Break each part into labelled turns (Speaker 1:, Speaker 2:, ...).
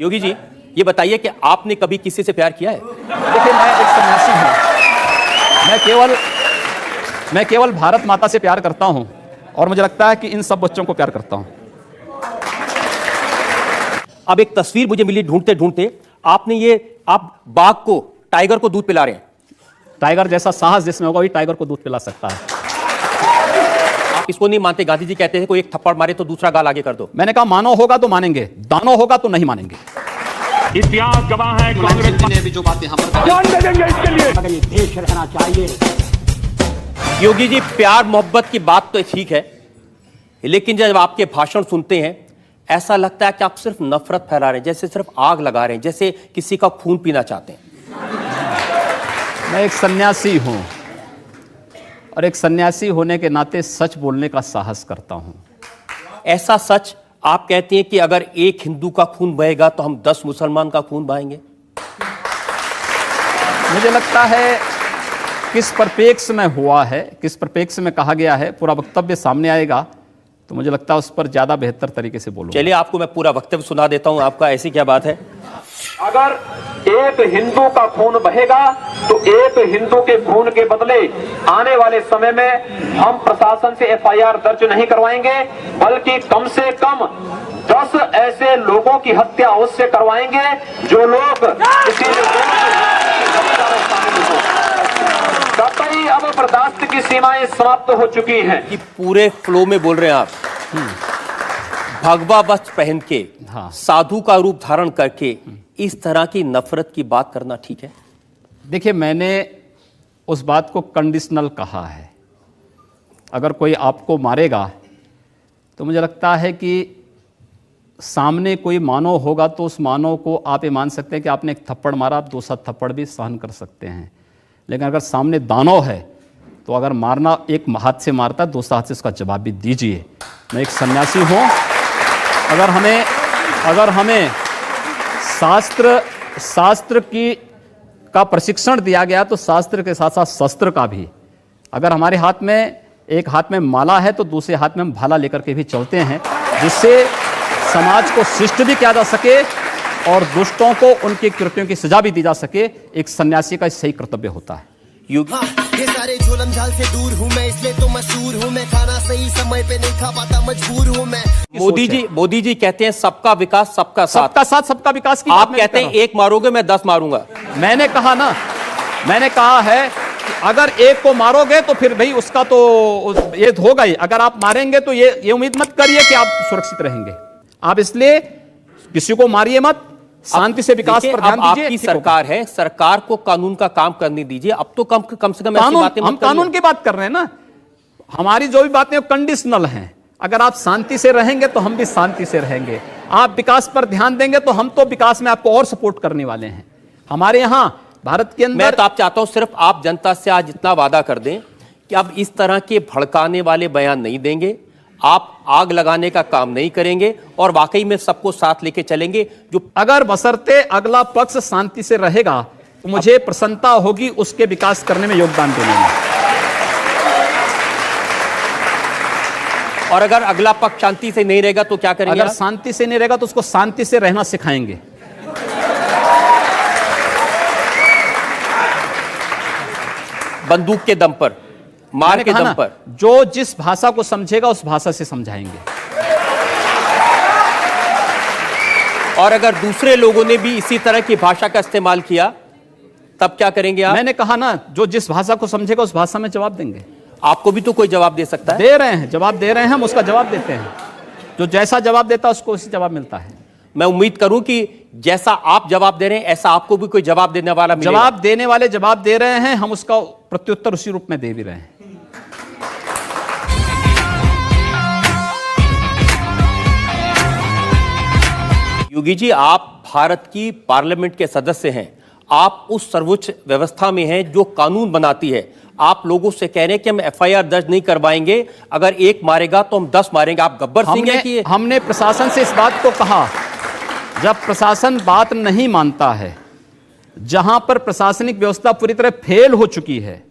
Speaker 1: योगी जी, ये बताइए कि आपने कभी किसी से प्यार किया है?
Speaker 2: देखिए, मैं एक सन्यासी हूं। मैं केवल भारत माता से प्यार करता हूं और मुझे लगता है कि इन सब बच्चों को प्यार करता हूं।
Speaker 1: अब एक तस्वीर मुझे मिली ढूंढते ढूंढते, आप बाघ को, टाइगर को दूध पिला रहे हैं।
Speaker 2: टाइगर जैसा साहस जिसमें होगा वही टाइगर को दूध पिला सकता है।
Speaker 1: आप इसको नहीं मानते? गांधी जी कहते थे कोई एक थप्पड़ मारे तो दूसरा गाल आगे कर दो।
Speaker 2: मैंने कहा मानो होगा तो मानेंगे, दानो होगा तो नहीं मानेंगे।
Speaker 3: इतिहास गवाह है, कांग्रेस
Speaker 2: ने भी जो बातें हम
Speaker 3: ध्यान दे देंगे इसके लिए।
Speaker 4: अगर ये देश रहना चाहिए।
Speaker 1: योगी जी, प्यार मोहब्बत की बात तो ठीक है, लेकिन जब आपके भाषण सुनते हैं ऐसा लगता है कि आप सिर्फ नफरत फैला रहे हैं, जैसे सिर्फ आग लगा रहे हैं, जैसे किसी का खून पीना चाहते हैं।
Speaker 2: मैं एक सन्यासी हूं और एक सन्यासी होने के नाते सच बोलने का साहस करता हूं।
Speaker 1: ऐसा सच आप कहते हैं कि अगर एक हिंदू का खून बहेगा तो हम 10 मुसलमान का खून बहाएंगे?
Speaker 2: मुझे लगता है किस परिप्रेक्ष्य में हुआ है, किस परिप्रेक्ष्य में कहा गया है, पूरा वक्तव्य सामने आएगा तो मुझे लगता है उस पर ज्यादा बेहतर तरीके से बोलूंगा।
Speaker 1: चलिए, आपको मैं पूरा वक्तव्य सुना देता हूं आपका। ऐसी क्या बात है?
Speaker 3: अगर एक हिंदू का खून बहेगा तो एक हिंदू के खून के बदले आने वाले समय में हम प्रशासन से एफआईआर दर्ज नहीं करवाएंगे, बल्कि कम से कम 10 ऐसे लोगों की हत्या उससे करवाएंगे जो लोग किसी कतई अब बर्दाश्त की सीमाएं समाप्त हो चुकी हैं।
Speaker 1: कि पूरे फ्लो में बोल रहे हैं आप। भगवा वस्त्र पहन के,
Speaker 2: हाँ।
Speaker 1: साधु का रूप धारण करके इस तरह की नफरत की बात करना ठीक है?
Speaker 2: देखिए, मैंने उस बात को कंडीशनल कहा है। अगर कोई आपको मारेगा तो मुझे लगता है कि सामने कोई मानव होगा तो उस मानव को आप ये मान सकते हैं कि आपने एक थप्पड़ मारा, आप दूसरा थप्पड़ भी सहन कर सकते हैं। लेकिन अगर सामने दानव है तो अगर मारना एक हाथ से मारता है, दूसरा हाथ से उसका जवाब भी दीजिए। मैं एक सन्यासी हूँ। अगर हमें शास्त्र का प्रशिक्षण दिया गया तो शास्त्र के साथ साथ शस्त्र का भी। अगर हमारे हाथ में एक हाथ में माला है तो दूसरे हाथ में हम भाला लेकर के भी चलते हैं, जिससे समाज को शिष्ट भी किया जा सके और दुष्टों को उनके कृत्यों की सजा भी दी जा सके। एक सन्यासी का सही कर्तव्य होता है।
Speaker 5: ये सारे झोलम झाल से दूर हूँ मैं, इसलिए तो मशहूर हूँ मैं। खाना सही समय पे नहीं खा पाता, मजबूर हूँ मैं।
Speaker 1: मोदी जी कहते हैं सबका विकास सबका साथ।
Speaker 2: सबका साथ सबका विकास की
Speaker 1: आप कहते हैं एक मारोगे मैं 10 मारूंगा।
Speaker 2: मैंने कहा है कि अगर एक को मारोगे तो फिर भाई उसका तो ये होगा ही। अगर आप मारेंगे तो ये उम्मीद मत करिए कि आप सुरक्षित रहेंगे। आप इसलिए किसी को मारिए मत, शांति से विकास पर ध्यान दीजिए।
Speaker 1: आपकी सरकार है, सरकार को कानून का काम करने दीजिए। अब तो कम से कम ऐसी बातें
Speaker 2: हम कानून की बात कर रहे हैं ना। हमारी जो भी बातें कंडीशनल हैं। अगर आप शांति से रहेंगे तो हम भी शांति से रहेंगे। आप विकास पर ध्यान देंगे तो हम तो विकास में आपको और सपोर्ट करने वाले हैं। हमारे यहाँ भारत के अंदर
Speaker 1: मैं तो आप चाहता हूं सिर्फ आप जनता से आज इतना वादा कर दें कि अब इस तरह के भड़काने वाले बयान नहीं देंगे, आप आग लगाने का काम नहीं करेंगे और वाकई में सबको साथ लेके चलेंगे। जो
Speaker 2: अगर बशर्ते अगला पक्ष शांति से रहेगा तो मुझे प्रसन्नता होगी उसके विकास करने में योगदान देने में।
Speaker 1: और अगर अगला पक्ष शांति से नहीं रहेगा तो क्या करेंगे?
Speaker 2: अगर शांति से नहीं रहेगा तो उसको शांति से रहना सिखाएंगे।
Speaker 1: बंदूक के दम पर, मार के दम पर।
Speaker 2: जो जिस भाषा को समझेगा उस भाषा से समझाएंगे।
Speaker 1: और अगर दूसरे लोगों ने भी इसी तरह की भाषा का इस्तेमाल किया तब क्या करेंगे आप?
Speaker 2: मैंने कहा ना, जो जिस भाषा को समझेगा उस भाषा में जवाब देंगे।
Speaker 1: आपको भी तो कोई जवाब दे सकता है।
Speaker 2: दे रहे हैं, जवाब दे रहे हैं, हम उसका जवाब देते हैं। जो जैसा जवाब देता है उसको उसी जवाब मिलता है।
Speaker 1: मैं उम्मीद करूं कि जैसा आप जवाब दे रहे हैं ऐसा आपको भी कोई जवाब देने वाला मिलेगा।
Speaker 2: जवाब देने वाले जवाब दे रहे हैं, हम उसका प्रत्युत्तर उसी रूप में दे भी रहे हैं।
Speaker 1: योगी जी, आप भारत की पार्लियामेंट के सदस्य हैं, आप उस सर्वोच्च व्यवस्था में हैं जो कानून बनाती है। आप लोगों से कह रहे हैं कि हम एफआईआर दर्ज नहीं करवाएंगे, अगर एक मारेगा तो हम 10 मारेंगे। आप गब्बर सिंह हैं कि
Speaker 2: हमने प्रशासन से इस बात को कहा। जब प्रशासन बात नहीं मानता है, जहां पर प्रशासनिक व्यवस्था पूरी तरह फेल हो चुकी है,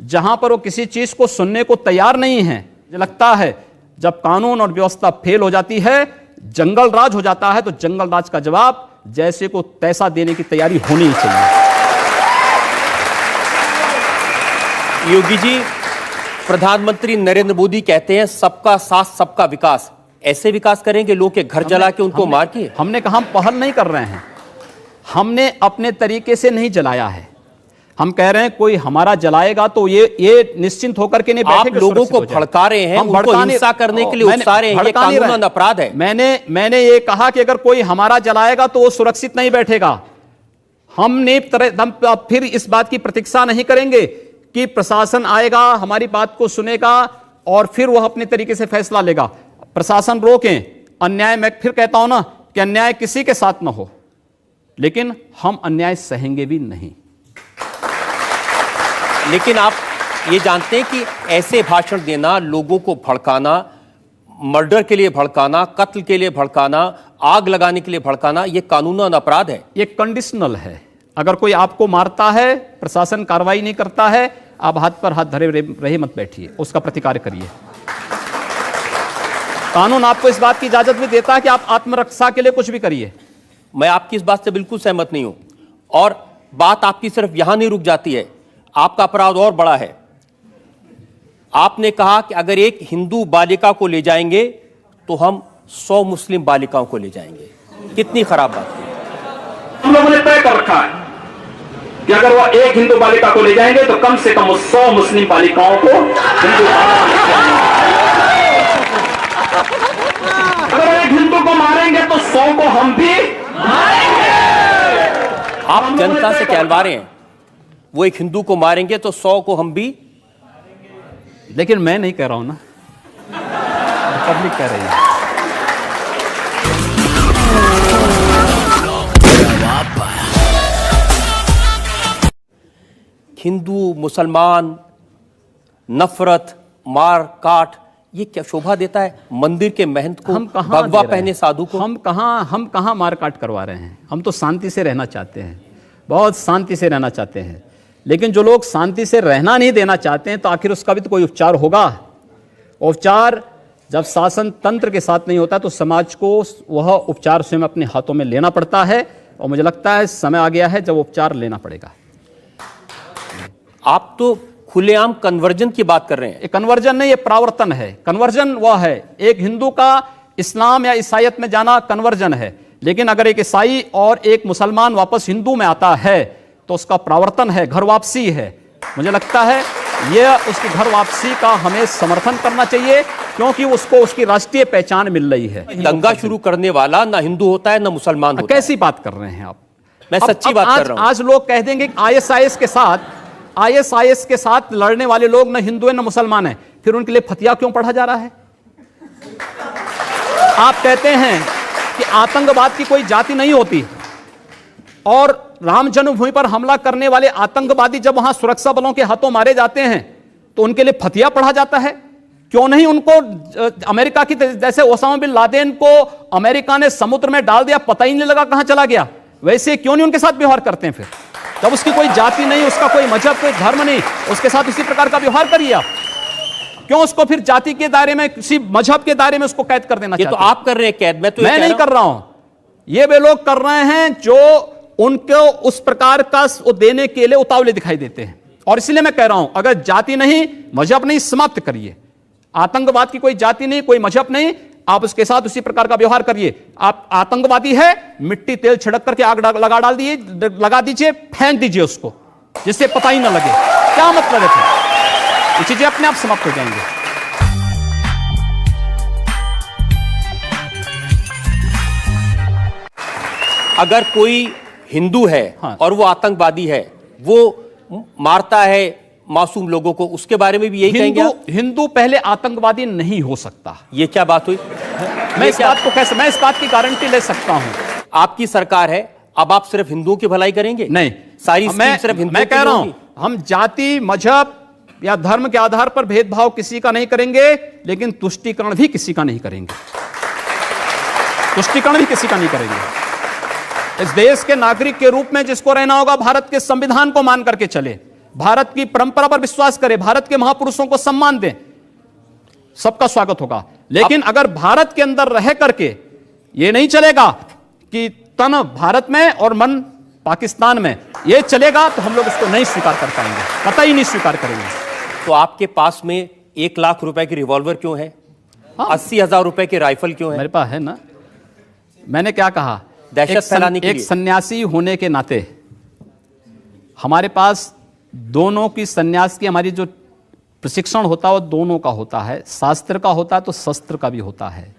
Speaker 2: जहां पर वो किसी चीज को सुनने को तैयार नहीं है, मुझे लगता है जब कानून और व्यवस्था फेल हो जाती है, जंगल राज हो जाता है, तो जंगल राज का जवाब जैसे को तैसा देने की तैयारी होनी ही चाहिए।
Speaker 1: योगी जी, प्रधानमंत्री नरेंद्र मोदी कहते हैं सबका साथ सबका विकास। ऐसे विकास करेंगे लोग के घर जला के उनको मार के?
Speaker 2: हमने कहा हम पहल नहीं कर रहे हैं, हमने अपने तरीके से नहीं जलाया है। हम कह रहे हैं कोई हमारा जलाएगा तो ये निश्चिंत होकर के नहीं बैठे।
Speaker 1: आप लोगों को भड़का रहे हैं, उनको हिंसा करने के लिए उकसा रहे हैं, ये कानूनन अपराध है।
Speaker 2: मैंने ये कहा कि अगर कोई हमारा जलाएगा तो वो सुरक्षित नहीं बैठेगा। हम फिर इस बात की प्रतीक्षा नहीं करेंगे कि प्रशासन आएगा, हमारी बात को सुनेगा और फिर वह अपने तरीके से फैसला लेगा। प्रशासन रोकें अन्याय। मैं फिर कहता हूं ना कि अन्याय किसी के साथ ना हो, लेकिन हम अन्याय सहेंगे भी नहीं।
Speaker 1: लेकिन आप ये जानते हैं कि ऐसे भाषण देना, लोगों को भड़काना, मर्डर के लिए भड़काना, कत्ल के लिए भड़काना, आग लगाने के लिए भड़काना, यह कानूनन अपराध है।
Speaker 2: ये कंडीशनल है। अगर कोई आपको मारता है, प्रशासन कार्रवाई नहीं करता है, आप हाथ पर हाथ धरे रहे मत बैठिए, उसका प्रतिकार करिए। कानून आपको इस बात की इजाजत भी देता है कि आप आत्मरक्षा के लिए कुछ भी करिए।
Speaker 1: मैं आपकी इस बात से बिल्कुल सहमत नहीं हूं, और बात आपकी सिर्फ यहां नहीं रुक जाती है, आपका अपराध और बड़ा है। आपने कहा कि अगर एक हिंदू बालिका को ले जाएंगे तो हम 100 मुस्लिम बालिकाओं को ले जाएंगे। कितनी खराब बात है।
Speaker 3: हम लोगों ने तय कर रखा है कि अगर वो एक हिंदू बालिका को ले जाएंगे तो कम से कम 100 मुस्लिम बालिकाओं को हिंदू अगर एक हिंदू को मारेंगे तो 100 को हम भी मारेंगे।
Speaker 1: आप जनता से कहलवा रहे हैं वो एक हिंदू को मारेंगे तो 100 को हम भी।
Speaker 2: लेकिन मैं नहीं कह रहा हूं ना, पब्लिक कह रही है।
Speaker 1: हिंदू मुसलमान, नफरत, मार काट, ये क्या शोभा देता है मंदिर के महंत को, भगवा पहने साधु को?
Speaker 2: हम कहां मार काट करवा रहे हैं। हम तो शांति से रहना चाहते हैं, बहुत शांति से रहना चाहते हैं। लेकिन जो लोग शांति से रहना नहीं देना चाहते हैं तो आखिर उसका भी तो कोई उपचार होगा। उपचार जब शासन तंत्र के साथ नहीं होता तो समाज को वह उपचार स्वयं अपने हाथों में लेना पड़ता है, और मुझे लगता है समय आ गया है जब उपचार लेना पड़ेगा।
Speaker 1: आप तो खुलेआम कन्वर्जन की बात कर रहे हैं।
Speaker 2: ये कन्वर्जन नहीं, ये प्रावर्तन है। कन्वर्जन वह है, एक हिंदू का इस्लाम या ईसाइयत में जाना कन्वर्जन है। लेकिन अगर एक ईसाई और एक मुसलमान वापस हिंदू में आता है तो उसका प्रावर्तन है, घर वापसी है। मुझे लगता है यह उसकी घर वापसी का हमें समर्थन करना चाहिए, क्योंकि उसको उसकी राष्ट्रीय पहचान मिल रही है।
Speaker 1: दंगा शुरू करने वाला ना हिंदू होता है ना मुसलमान होता है।
Speaker 2: कैसी बात कर रहे हैं आप?
Speaker 1: मैं सच्ची बात कर रहा हूं।
Speaker 2: आज लोग कह देंगे आईएसआईएस के साथ लड़ने वाले लोग न हिंदू है न मुसलमान है, फिर उनके लिए फतिया क्यों पढ़ा जा रहा है? आप कहते हैं कि आतंकवाद की कोई जाति नहीं होती, और राम जन्मभूमि पर हमला करने वाले आतंकवादी जब वहां सुरक्षा बलों के हाथों मारे जाते हैं तो उनके लिए फतिया पढ़ा जाता है। क्यों नहीं उनको अमेरिका की जैसे ओसामा बिन लादेन को अमेरिका ने समुद्र में डाल दिया, पता ही नहीं लगा कहां चला गया, वैसे क्यों नहीं उनके साथ व्यवहार करते हैं? फिर जब उसकी कोई जाति नहीं, उसका कोई मजहब, कोई धर्म नहीं, उसके साथ इसी प्रकार का व्यवहार करिए आप। क्यों उसको फिर जाति के दायरे में, किसी मजहब के दायरे में उसको कैद कर देना?
Speaker 1: ये तो आप कर रहे हैं कैद,
Speaker 2: मैं नहीं कर रहा हूं। ये वे लोग कर रहे हैं जो उनको उस प्रकार का वो देने के लिए उतावले दिखाई देते हैं। और इसलिए मैं कह रहा हूं, अगर जाति नहीं, मजहब नहीं, समाप्त करिए। आतंकवाद की कोई जाति नहीं, कोई मजहब नहीं, आप उसके साथ उसी प्रकार का व्यवहार करिए। आप आतंकवादी है, मिट्टी तेल छिड़क करके आग लगा दीजिए, फेंक दीजिए उसको, जिससे पता ही ना लगे। क्या मतलब है? फिर ये चीजें अपने आप समाप्त हो जाएंगे।
Speaker 1: अगर कोई हिंदू है
Speaker 2: हाँ,
Speaker 1: और वो आतंकवादी है, वो मारता है मासूम लोगों को, उसके बारे में भी यही कहेंगे आप?
Speaker 2: हिंदू पहले आतंकवादी नहीं हो सकता।
Speaker 1: ये क्या बात हुई?
Speaker 2: मैं इस बात की गारंटी ले सकता हूं।
Speaker 1: आपकी सरकार है, अब आप सिर्फ हिंदुओं की भलाई करेंगे?
Speaker 2: नहीं,
Speaker 1: सारी स्कीम सिर्फ हिंदुओं
Speaker 2: मैं कह रहा हूं, हम जाति, मजहब या धर्म के आधार पर भेदभाव किसी का नहीं करेंगे, लेकिन तुष्टीकरण भी किसी का नहीं करेंगे। तुष्टीकरण भी किसी का नहीं करेंगे। इस देश के नागरिक के रूप में जिसको रहना होगा, भारत के संविधान को मान करके चले, भारत की परंपरा पर विश्वास करें, भारत के महापुरुषों को सम्मान दें, सबका स्वागत होगा। लेकिन अगर भारत के अंदर रह करके ये नहीं चलेगा कि तन भारत में और मन पाकिस्तान में, ये चलेगा तो हम लोग इसको नहीं स्वीकार कर पाएंगे, कतई नहीं स्वीकार करेंगे।
Speaker 1: तो आपके पास में 1 लाख रुपए की रिवॉल्वर क्यों है?
Speaker 2: हाँ।
Speaker 1: 80,000 रुपए के राइफल क्यों है?
Speaker 2: मेरे पास है ना। मैंने क्या कहा,
Speaker 1: दहशत फैलाने के
Speaker 2: एक
Speaker 1: लिए।
Speaker 2: सन्यासी होने के नाते हमारे पास दोनों की, सन्यास की हमारी जो प्रशिक्षण होता है वो दोनों का होता है। शास्त्र का होता है तो शस्त्र का भी होता है,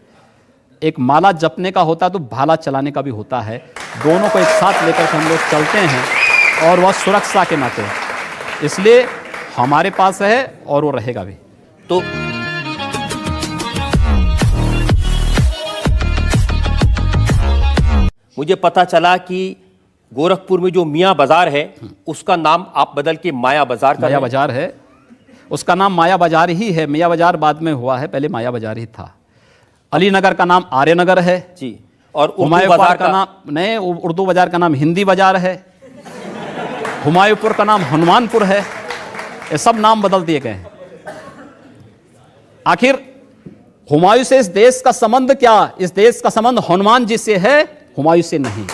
Speaker 2: एक माला जपने का होता है तो भाला चलाने का भी होता है। दोनों को एक साथ लेकर के हम लोग चलते हैं, और वह सुरक्षा के नाते, इसलिए हमारे पास है और वो रहेगा भी।
Speaker 1: तो मुझे पता चला कि गोरखपुर में जो मियाँ बाजार है उसका नाम आप बदल के माया बाजार कर
Speaker 2: माया
Speaker 1: रहे हैं।
Speaker 2: बाजार है, उसका नाम माया बाजार ही है। मियाँ बाजार बाद में हुआ है, पहले माया बाजार ही था। अलीनगर का नाम आर्यनगर है
Speaker 1: जी, और उर्दू
Speaker 2: हुमायूं
Speaker 1: बाजार
Speaker 2: का नाम नहीं, उर्दू बाजार का नाम हिंदी बाजार है। हुमायूंपुर का नाम हनुमानपुर है। ये सब नाम बदल दिए गए हैं। आखिर हुमायूं से इस देश का संबंध क्या? इस देश का संबंध हनुमान जी से है, हुमायूं से नहीं।